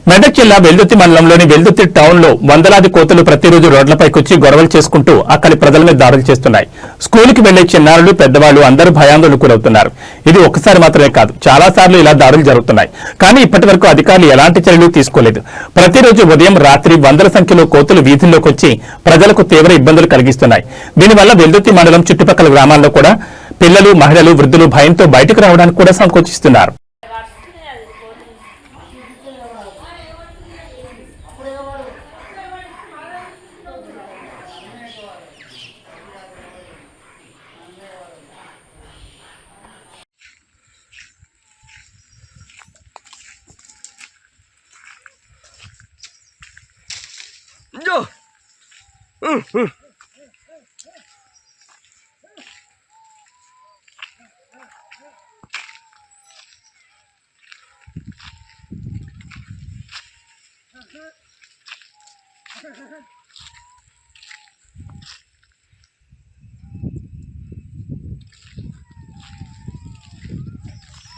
మెదక్ జిల్లా వెల్దుర్తి మండలంలోని వెల్దుర్తి టౌన్లో వందలాది కోతులు ప్రతిరోజు రోడ్లపైకొచ్చి గొడవలు చేసుకుంటూ అక్కడి ప్రజల మీద దాడులు చేస్తున్నాయి. స్కూలుకి వెళ్లే చిన్నారులు, పెద్దవాళ్లు అందరూ భయాందోళనకు గురవుతున్నారు. ఇది ఒక్కసారి మాత్రమే కాదు, చాలా సార్లు ఇలా దాడులు జరుగుతున్నాయి. కానీ ఇప్పటివరకు అధికారులు ఎలాంటి చర్యలు తీసుకోలేదు. ప్రతిరోజు ఉదయం, రాత్రి వందల సంఖ్యలో కోతులు వీధుల్లోకి వచ్చి ప్రజలకు తీవ్ర ఇబ్బందులు కలిగిస్తున్నాయి. దీనివల్ల వెల్దుర్తి మండలం చుట్టుపక్కల గ్రామాల్లో కూడా పిల్లలు, మహిళలు, వృద్ధులు భయంతో బయటకు రావడానికి కూడా సంకోచిస్తున్నారు. Yo.